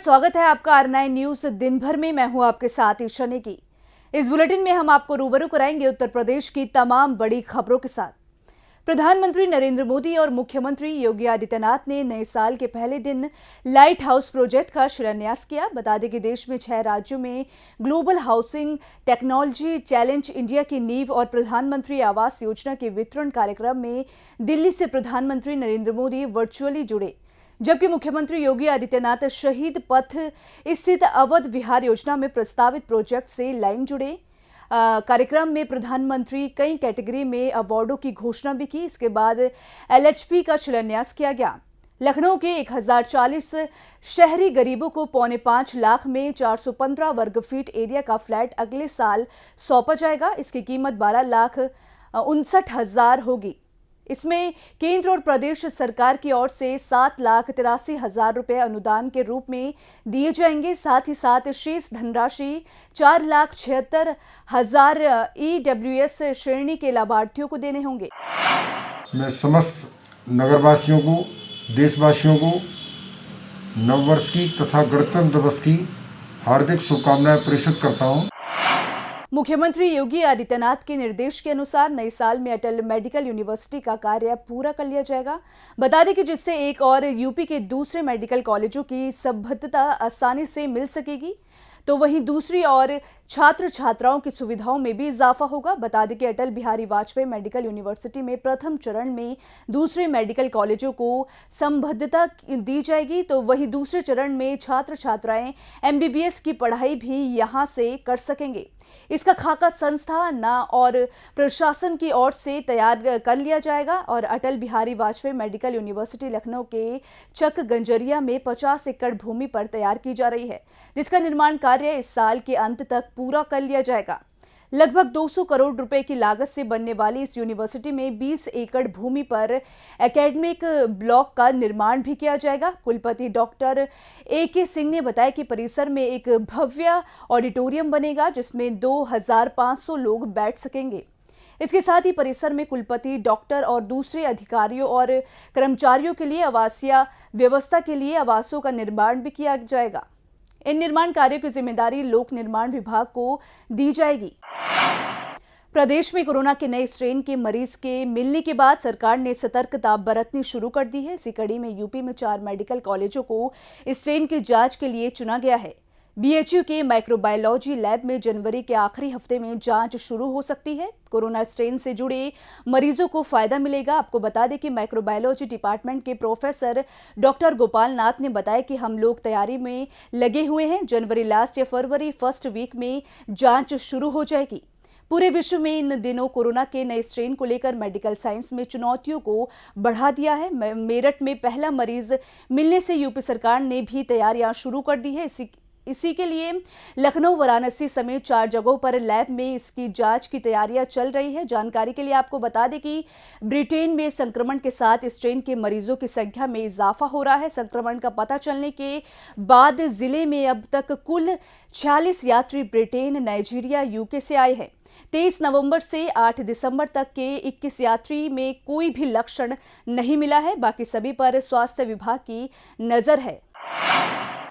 स्वागत है आपका R9 न्यूज दिन भर में। मैं हूं आपके साथ ईशा नेगी। इस बुलेटिन में हम आपको रूबरू कराएंगे उत्तर प्रदेश की तमाम बड़ी खबरों के साथ। प्रधानमंत्री नरेंद्र मोदी और मुख्यमंत्री योगी आदित्यनाथ ने नए साल के पहले दिन लाइट हाउस प्रोजेक्ट का शिलान्यास किया। बता दें कि देश में 6 राज्यों में global housing technology challenge India की नींव और प्रधानमंत्री आवास योजना के वितरण कार्यक्रम में दिल्ली से प्रधानमंत्री नरेंद्र मोदी वर्चुअली जुड़े, जबकि मुख्यमंत्री योगी आदित्यनाथ शहीद पथ स्थित अवध विहार योजना में प्रस्तावित प्रोजेक्ट से लाइन जुड़े। कार्यक्रम में प्रधानमंत्री कई कैटेगरी में अवार्डों की घोषणा भी की। इसके बाद LHP का शिलान्यास किया गया। लखनऊ के 1040 शहरी गरीबों को 4.25 लाख में 415 वर्ग फीट एरिया का फ्लैट अगले साल सौंपा जाएगा। इसकी कीमत 12,59,000 होगी। इसमें केंद्र और प्रदेश सरकार की ओर से 7,83,000 रुपए अनुदान के रूप में दिए जाएंगे। साथ ही साथ शेष धनराशि 4,76,000 EWS श्रेणी के लाभार्थियों को देने होंगे। मैं समस्त नगरवासियों को, देशवासियों को नववर्ष की तथा गणतंत्र दिवस की हार्दिक शुभकामनाएं प्रेषित करता हूं। मुख्यमंत्री योगी आदित्यनाथ के निर्देश के अनुसार नए साल में अटल मेडिकल यूनिवर्सिटी का कार्य पूरा कर लिया जाएगा। बता दें कि जिससे एक और यूपी के दूसरे मेडिकल कॉलेजों की संबद्धता आसानी से मिल सकेगी, तो वहीं दूसरी ओर छात्र छात्राओं की सुविधाओं में भी इजाफा होगा। बता दें कि अटल बिहारी वाजपेयी मेडिकल यूनिवर्सिटी में प्रथम चरण में दूसरे मेडिकल कॉलेजों को संबद्धता दी जाएगी, तो वहीं दूसरे चरण में छात्र छात्राएं MBBS की पढ़ाई भी यहां से कर सकेंगे। इसका खाका संस्था ना और प्रशासन की ओर से तैयार कर लिया जाएगा और अटल बिहारी वाजपेयी मेडिकल यूनिवर्सिटी लखनऊ के चक गंजरिया में 50 एकड़ भूमि पर तैयार की जा रही है, जिसका निर्माण कार्य इस साल के अंत तक पूरा कर लिया जाएगा। लगभग 200 करोड़ रुपए की लागत से बनने वाली इस यूनिवर्सिटी में 20 एकड़ भूमि पर एकेडमिक ब्लॉक का निर्माण भी किया जाएगा। कुलपति डॉक्टर AK सिंह ने बताया कि परिसर में एक भव्य ऑडिटोरियम बनेगा, जिसमें 2,500 लोग बैठ सकेंगे। इसके साथ ही परिसर में कुलपति, डॉक्टर और दूसरे अधिकारियों और कर्मचारियों के लिए आवासीय व्यवस्था के लिए आवासों का निर्माण भी किया जाएगा। इन निर्माण कार्यों की जिम्मेदारी लोक निर्माण विभाग को दी जाएगी। प्रदेश में कोरोना के नए स्ट्रेन के मरीज के मिलने के बाद सरकार ने सतर्कता बरतनी शुरू कर दी है। इसी कड़ी में यूपी में 4 मेडिकल कॉलेजों को स्ट्रेन की जांच के लिए चुना गया है। BHU के माइक्रोबायोलॉजी लैब में जनवरी के आखिरी हफ्ते में जांच शुरू हो सकती है। कोरोना स्ट्रेन से जुड़े मरीजों को फायदा मिलेगा। आपको बता दें कि माइक्रोबायोलॉजी डिपार्टमेंट के प्रोफेसर डॉक्टर गोपाल नाथ ने बताया कि हम लोग तैयारी में लगे हुए हैं। जनवरी लास्ट या फरवरी फर्स्ट वीक में जांच शुरू हो जाएगी। पूरे विश्व में इन दिनों कोरोना के नए स्ट्रेन को लेकर मेडिकल साइंस में चुनौतियों को बढ़ा दिया है। मेरठ में पहला मरीज मिलने से यूपी सरकार ने भी तैयारियां शुरू कर दी है। इसी के लिए लखनऊ, वाराणसी समेत 4 जगहों पर लैब में इसकी जांच की तैयारियां चल रही है। जानकारी के लिए आपको बता दें कि ब्रिटेन में संक्रमण के साथ स्ट्रेन के मरीजों की संख्या में इजाफा हो रहा है। संक्रमण का पता चलने के बाद जिले में अब तक कुल 46 यात्री ब्रिटेन, नाइजीरिया, UK से आए हैं। 23 नवंबर से 8 दिसंबर तक के 21 यात्री में कोई भी लक्षण नहीं मिला है। बाकी सभी पर स्वास्थ्य विभाग की नजर है।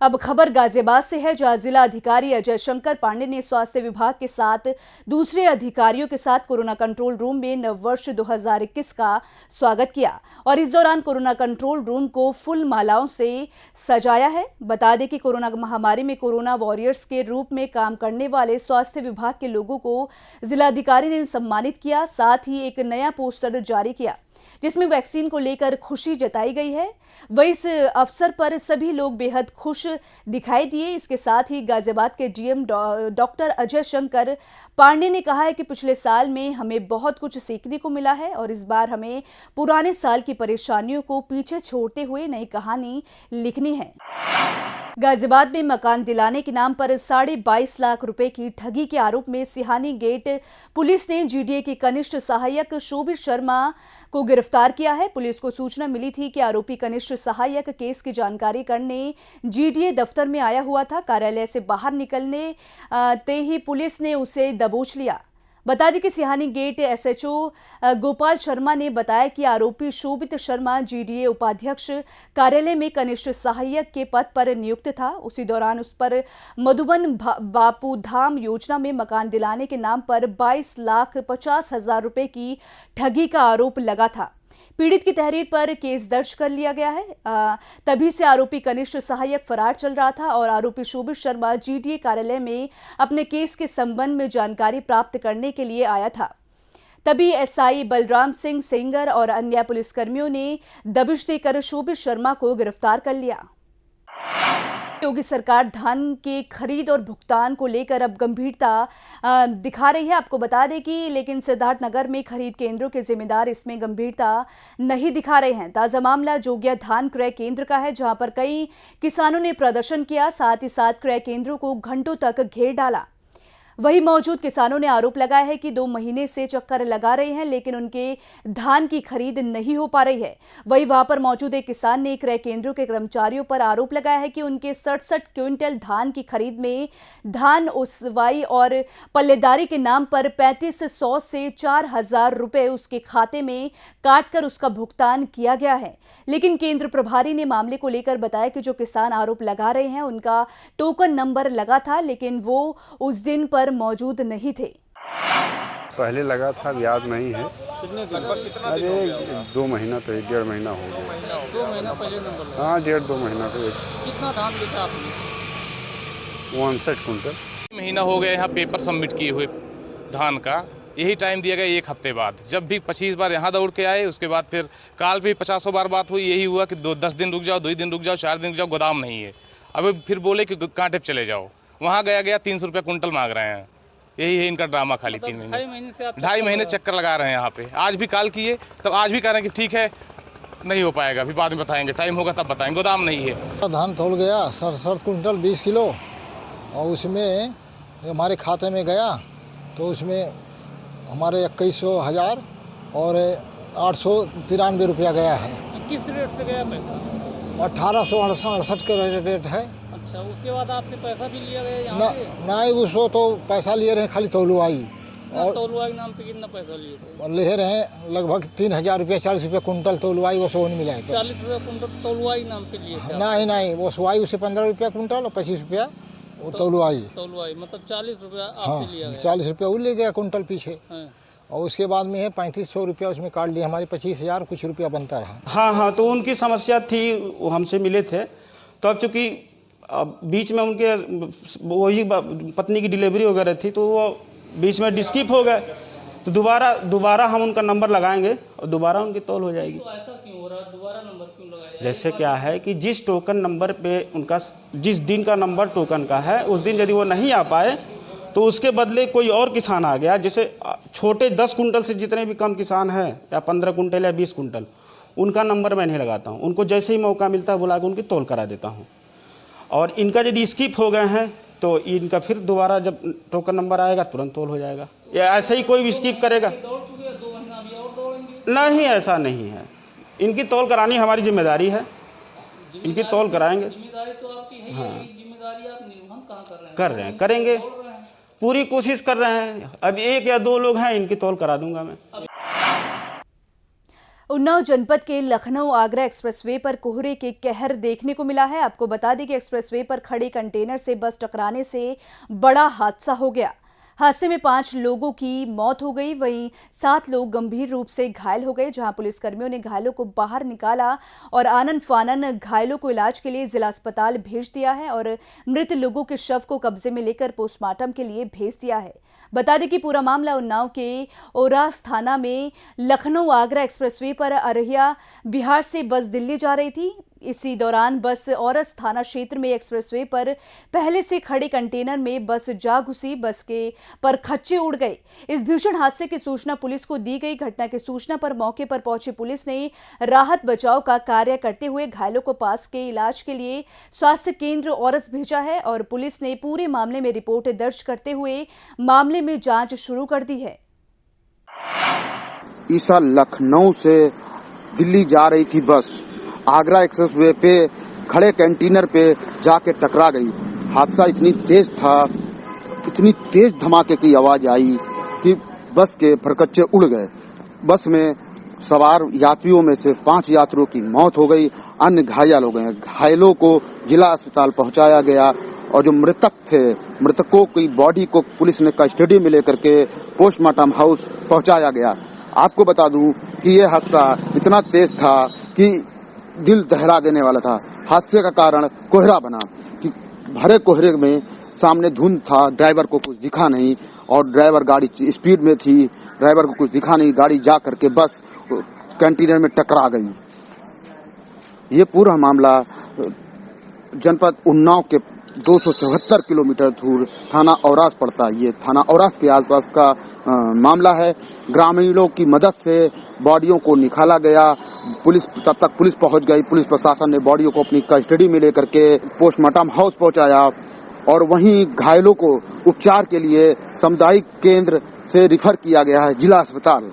अब खबर गाजियाबाद से है, जहां जिला अधिकारी अजय शंकर पांडे ने स्वास्थ्य विभाग के साथ दूसरे अधिकारियों के साथ कोरोना कंट्रोल रूम में नववर्ष 2021 का स्वागत किया और इस दौरान कोरोना कंट्रोल रूम को फुल मालाओं से सजाया है। बता दें कि कोरोना महामारी में कोरोना वॉरियर्स के रूप में काम करने वाले स्वास्थ्य विभाग के लोगों को जिलाधिकारी ने सम्मानित किया। साथ ही एक नया पोस्टर जारी किया जिसमें वैक्सीन को लेकर खुशी जताई गई है। वह इस अवसर पर सभी लोग बेहद खुश दिखाई दिए। इसके साथ ही गाजियाबाद के DM डॉक्टर अजय शंकर पांडे ने कहा है कि पिछले साल में हमें बहुत कुछ सीखने को मिला है और इस बार हमें पुराने साल की परेशानियों को पीछे छोड़ते हुए नई कहानी लिखनी है। गाजियाबाद में मकान दिलाने के नाम पर 22.5 लाख रुपए की ठगी के आरोप में सिहानी गेट पुलिस ने GDA के कनिष्ठ सहायक शोभित शर्मा को गिरफ्तार किया है। पुलिस को सूचना मिली थी कि आरोपी कनिष्ठ सहायक केस की जानकारी करने GDA दफ्तर में आया हुआ था। कार्यालय से बाहर निकलने ते ही पुलिस ने उसे दबोच लिया। बता दें कि सिहानी गेट एसएचओ गोपाल शर्मा ने बताया कि आरोपी शोभित शर्मा जीडीए उपाध्यक्ष कार्यालय में कनिष्ठ सहायक के पद पर नियुक्त था। उसी दौरान उस पर मधुबन बापू धाम योजना में मकान दिलाने के नाम पर 22,50,000 रुपए की ठगी का आरोप लगा था। पीड़ित की तहरीर पर केस दर्ज कर लिया गया है। तभी से आरोपी कनिष्ठ सहायक फरार चल रहा था और आरोपी शोभित शर्मा जीडीए कार्यालय में अपने केस के संबंध में जानकारी प्राप्त करने के लिए आया था। तभी एसआई बलराम सिंह सेंगर और अन्य पुलिसकर्मियों ने दबिश देकर शोभित शर्मा को गिरफ्तार कर लिया। योगी सरकार धान के खरीद और भुगतान को लेकर अब गंभीरता दिखा रही है। आपको बता दें कि लेकिन सिद्धार्थनगर में खरीद केंद्रों के जिम्मेदार इसमें गंभीरता नहीं दिखा रहे हैं। ताजा मामला जोगिया धान क्रय केंद्र का है, जहां पर कई किसानों ने प्रदर्शन किया, साथ ही साथ क्रय केंद्रों को घंटों तक घेर डाला। वहीं मौजूद किसानों ने आरोप लगाया है कि 2 महीने से चक्कर लगा रहे हैं लेकिन उनके धान की खरीद नहीं हो पा रही है। वहीं वहां पर मौजूद एक किसान ने क्रय केंद्रों के कर्मचारियों पर आरोप लगाया है कि उनके 67 क्विंटल धान की खरीद में धान ओसवाई और पल्लेदारी के नाम पर 3500 से 4,000 रुपए उसके खाते में काटकर उसका भुगतान किया गया है। लेकिन केंद्र प्रभारी ने मामले को लेकर बताया कि जो किसान आरोप लगा रहे हैं उनका टोकन नंबर लगा था लेकिन वो उस दिन पर मौजूद नहीं थे। पहले लगा था, अब याद नहीं है। कितने दिन पर कितना अरे 2 महीना तो 1.5 महीना हो गया। 2 महीना पहले नंबर लगा। हाँ, 1.5-2 महीना तो कितना धान बेचा आपने? 59 कुंटल। महीना हो गया यहाँ पेपर सबमिट किए हुए धान का। यही टाइम दिया गया 1 हफ्ते बाद। जब भी 25 बार यहाँ दौड़ के आए, उसके बाद फिर काल भी 50 बार बात हुई। यही हुआ कि 10 दिन रुक जाओ, 2 दिन रुक जाओ, 4 दिन रुक जाओ, गोदाम नहीं है। अब फिर बोले कि कांटे पे चले जाओ। वहाँ गया 300 रुपये कुंटल मांग रहे हैं। यही है इनका ड्रामा खाली। 3 महीने से 2.5 महीने चक्कर लगा रहे हैं यहाँ पे। आज भी कॉल किए तब आज भी कह रहे हैं कि ठीक है, नहीं हो पाएगा, अभी बाद में बताएंगे, टाइम होगा तब बताएंगे, गोदाम नहीं है। धान तोल गया 67 कुंटल 20 किलो और उसमें हमारे खाते में गया तो उसमें हमारे 21,000 और 893 रुपया गया है। किस रेट से गया पैसा? 1868 के रेट है। अच्छा, उसके बाद आपसे पैसा भी लिया गया यहाँ से? नहीं, उसको तो पैसा लिए रहे खाली तौलुआई और तौलुआ के नाम पे कितना पैसा लिए थे? और ले रहे हैं लगभग 3,000 रुपया, 40 रुपया कुंटल तौलुआई वो सोन मिला है। 40 रुपया कुंटल तौलुआ के नाम पे लिए थे? नहीं, वो सुवाई उसे 15 रुपया कुंटल और 25 रुपया वो तौलुआई। मतलब 40 रुपया हाँ, आपसे लिया गया। 40 रुपया वो ले गया कुंटल पीछे। हाँ। और उसके बाद में है 3500 रुपया उसमें काट लिया, हमारे 25,000 कुछ रुपया बनता रहा। हाँ, तो उनकी समस्या थी, वो हमसे मिले थे। तो अब चूँकि बीच में उनके वही पत्नी की डिलीवरी वगैरह थी तो वो बीच में डिस्किप हो गए। तो दोबारा हम उनका नंबर लगाएंगे और दोबारा उनकी तौल हो जाएगी। तो ऐसा क्यों हो रहा है? दोबारा नंबर क्यों लगाया? जैसे क्या है कि जिस टोकन नंबर पे उनका, जिस दिन का नंबर टोकन का है उस दिन यदि वो नहीं आ पाए तो उसके बदले कोई और किसान आ गया। जैसे छोटे 10 कुंटल से जितने भी कम किसान हैं या 15 कुंटल या 20 कुंटल, उनका नंबर मैं नहीं लगाता हूँ। उनको जैसे ही मौका मिलता है बुला के उनकी तौल करा देता हूँ। और इनका यदि स्किप हो गए हैं तो इनका फिर दोबारा जब टोकन नंबर आएगा तुरंत तौल हो जाएगा। या ऐसे ही कोई भी स्किप करेगा? दौड़ चुके हैं 2 महीना, अभी और दौड़ेंगे? नहीं, ऐसा नहीं है। इनकी तौल करानी हमारी जिम्मेदारी है, इनकी तौल कराएंगे। जिम्मेदारी तो आपकी है। हाँ। जिम्मेदारी आप निर्वहन कहाँ कर रहे हैं? कर रहे हैं, करेंगे, पूरी कोशिश कर रहे हैं। अब 1 या 2 लोग हैं, इनकी तौल करा दूंगा मैं। उन्नाव जनपद के लखनऊ आगरा एक्सप्रेसवे पर कोहरे के कहर देखने को मिला है। आपको बता दें कि एक्सप्रेसवे पर खड़े कंटेनर से बस टकराने से बड़ा हादसा हो गया। हादसे में 5 लोगों की मौत हो गई, वहीं 7 लोग गंभीर रूप से घायल हो गए, जहां पुलिसकर्मियों ने घायलों को बाहर निकाला और आनन फानन घायलों को इलाज के लिए जिला अस्पताल भेज दिया है और मृत लोगों के शव को कब्जे में लेकर पोस्टमार्टम के लिए भेज दिया है। बता दें कि पूरा मामला उन्नाव के ओरास थाना में लखनऊ आगरा एक्सप्रेसवे पर अररिया बिहार से बस दिल्ली जा रही थी। इसी दौरान बस औरस थाना क्षेत्र में एक्सप्रेसवे पर पहले से खड़े कंटेनर में बस जा घुसी। बस के पर खच्चे उड़ गए। इस भीषण हादसे की सूचना पुलिस को दी गई। घटना की सूचना पर मौके पर पहुंची पुलिस ने राहत बचाव का कार्य करते हुए घायलों को पास के इलाज के लिए स्वास्थ्य केंद्र औरस भेजा है और पुलिस ने पूरे मामले में रिपोर्ट दर्ज करते हुए मामले में जांच शुरू कर दी है। ईसा लखनऊ से दिल्ली जा रही थी बस, आगरा एक्सप्रेसवे पे खड़े कंटेनर पे जाके टकरा गई। हादसा इतनी तेज था, इतनी तेज धमाके की आवाज आई कि बस के फरकच्चे उड़ गए। बस में सवार यात्रियों में से 5 यात्रियों की मौत हो गई, अन्य घायल हो गए। घायलों को जिला अस्पताल पहुंचाया गया और जो मृतक थे, मृतकों की बॉडी को पुलिस ने कस्टडी में लेकर के पोस्टमार्टम हाउस पहुंचाया गया। आपको बता दूं कि यह हादसा इतना तेज था कि दिल दहला देने वाला था। हादसे का कारण कोहरा बना कि भरे कोहरे में सामने धुंध था, ड्राइवर को कुछ दिखा नहीं और ड्राइवर गाड़ी स्पीड में थी, ड्राइवर को कुछ दिखा नहीं, गाड़ी जा करके बस कंटेनर में टकरा गई। ये पूरा मामला जनपद उन्नाव के 274 किलोमीटर दूर थाना औरास पड़ता है। ये थाना औरास के आसपास का मामला है। ग्रामीणों की मदद से बॉडियों को निकाला गया। तब तक पुलिस पहुंच गई। पुलिस प्रशासन ने बॉडियों को अपनी कस्टडी में लेकर के पोस्टमार्टम हाउस पहुंचाया और वहीं घायलों को उपचार के लिए सामुदायिक केंद्र से रिफर किया गया है जिला अस्पताल।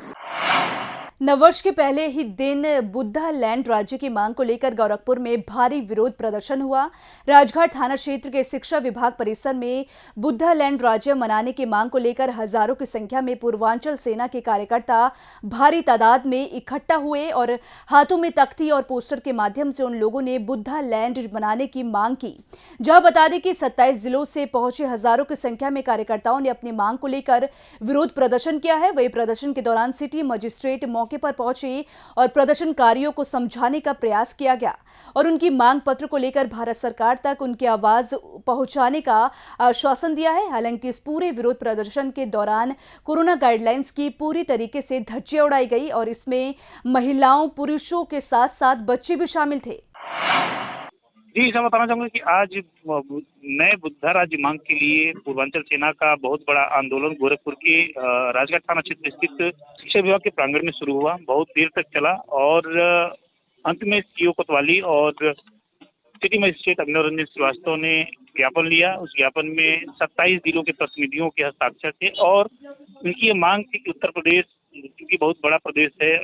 नववर्ष के पहले ही दिन बुद्धा लैंड राज्य की मांग को लेकर गोरखपुर में भारी विरोध प्रदर्शन हुआ। राजघाट थाना क्षेत्र के शिक्षा विभाग परिसर में बुद्धा लैंड राज्य मनाने की मांग को लेकर हजारों की संख्या में पूर्वांचल सेना के कार्यकर्ता भारी तादाद में इकट्ठा हुए और हाथों में तख्ती और पोस्टर के माध्यम से उन लोगों ने बुद्धा लैंड बनाने की मांग की। जहां बता दें कि 27 जिलों से पहुंचे हजारों की संख्या में कार्यकर्ताओं ने अपनी मांग को लेकर विरोध प्रदर्शन किया है। वही प्रदर्शन के दौरान सिटी मजिस्ट्रेट मौके पर पहुंचे और प्रदर्शनकारियों को समझाने का प्रयास किया गया और उनकी मांग पत्र को लेकर भारत सरकार तक उनकी आवाज पहुंचाने का आश्वासन दिया है। हालांकि इस पूरे विरोध प्रदर्शन के दौरान कोरोना गाइडलाइंस की पूरी तरीके से धज्जियां उड़ाई गई और इसमें महिलाओं, पुरुषों के साथ साथ बच्चे भी शामिल थे। जी, ऐसा बताना चाहूंगा कि आज नए बुद्धा राज्य मांग के लिए पूर्वांचल सेना का बहुत बड़ा आंदोलन गोरखपुर के राजघाट थाना क्षेत्र स्थित शिक्षा विभाग के प्रांगण में शुरू हुआ। बहुत देर तक चला और अंत में सीओ कोतवाली और सिटी मजिस्ट्रेट अभिनव रंजन श्रीवास्तव ने ज्ञापन लिया। उस ज्ञापन में 27 जिलों के प्रतिनिधियों के हस्ताक्षर थे और उनकी ये मांग थी कि उत्तर प्रदेश, क्योंकि बहुत बड़ा प्रदेश है,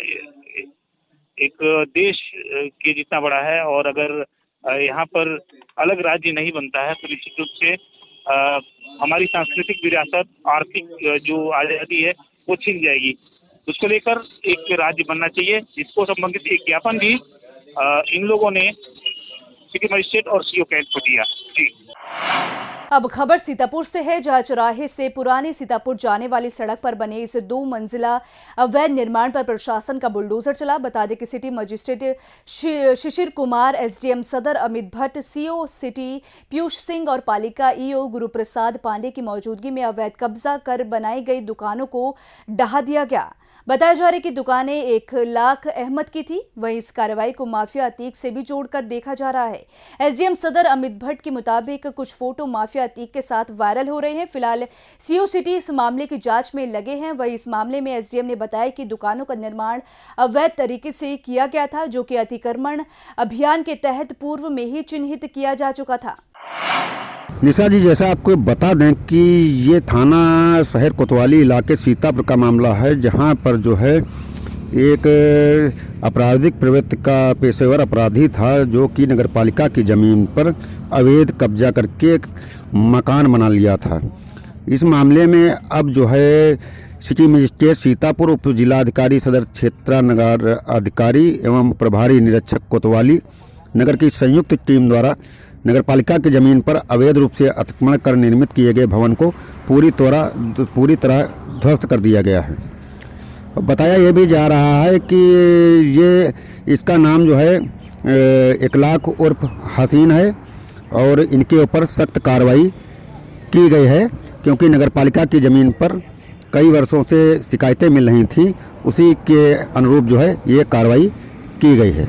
एक देश के जितना बड़ा है और अगर यहाँ पर अलग राज्य नहीं बनता है तो निश्चित रूप से हमारी सांस्कृतिक विरासत, आर्थिक जो आज़ादी है वो छीन जाएगी। उसको लेकर एक राज्य बनना चाहिए, जिसको संबंधित एक ज्ञापन भी इन लोगों ने सिटी मजिस्ट्रेट और सीओ कैंट को दिया। जी। अब खबर सीतापुर से है, जहां चौराहे से पुरानी सीतापुर जाने वाली सड़क पर बने इस 2 मंजिला अवैध निर्माण पर प्रशासन का बुलडोजर चला। बता दें कि city magistrate Shishir Kumar, SDM सदर अमित भट्ट, सीओ सिटी पीयूष सिंह और पालिका ईओ गुरुप्रसाद पांडे की मौजूदगी में अवैध कब्जा कर बनाई गई दुकानों को ढहा दिया गया। बताया जा रहा है कि दुकानें 1 लाख अहमद की थी। वहीं इस कार्रवाई को माफिया अतीक से भी जोड़कर देखा जा रहा है। एसडीएम सदर अमित भट्ट के मुताबिक कुछ फोटो माफिया अतीक के साथ वायरल हो रहे हैं। फिलहाल सीओ सिटी इस मामले की जांच में लगे हैं। वहीं इस मामले में एसडीएम ने बताया कि दुकानों का निर्माण अवैध तरीके से किया गया था, जो कि अतिक्रमण अभियान के तहत पूर्व में ही चिन्हित किया जा चुका था। निशा जी, जैसा आपको बता दें कि ये थाना शहर कोतवाली इलाके सीतापुर का मामला है, जहां पर जो है एक आपराधिक प्रवृत्ति का पेशेवर अपराधी था, जो कि नगरपालिका की ज़मीन पर अवैध कब्जा करके एक मकान बना लिया था। इस मामले में अब जो है सिटी मजिस्ट्रेट सीतापुर, उप जिलाधिकारी सदर क्षेत्र नगर अधिकारी एवं प्रभारी निरीक्षक कोतवाली नगर की संयुक्त टीम द्वारा नगरपालिका की जमीन पर अवैध रूप से अतिक्रमण कर निर्मित किए गए भवन को पूरी तरह ध्वस्त कर दिया गया है। बताया यह भी जा रहा है कि ये इसका नाम जो है 1 लाख उर्फ हसीन है और इनके ऊपर सख्त कार्रवाई की गई है, क्योंकि नगरपालिका की ज़मीन पर कई वर्षों से शिकायतें मिल रही थी। उसी के अनुरूप जो है ये कार्रवाई की गई है।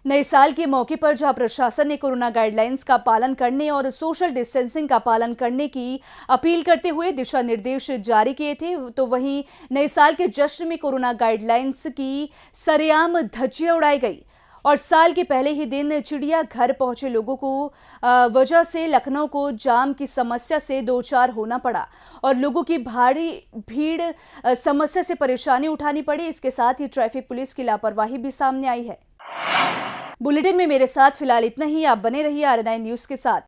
नए साल के मौके पर जहां प्रशासन ने कोरोना गाइडलाइंस का पालन करने और सोशल डिस्टेंसिंग का पालन करने की अपील करते हुए दिशा निर्देश जारी किए थे, तो वहीं नए साल के जश्न में कोरोना गाइडलाइंस की सरेआम धज्जियां उड़ाई गई और साल के पहले ही दिन चिड़ियाघर पहुंचे लोगों को वजह से लखनऊ को जाम की समस्या से दो चार होना पड़ा और लोगों की भारी भीड़ समस्या से परेशानी उठानी पड़ी। इसके साथ ही ट्रैफिक पुलिस की लापरवाही भी सामने आई है। बुलेटिन में मेरे साथ फिलहाल इतना ही। आप बने रहिए RNI न्यूज़ के साथ।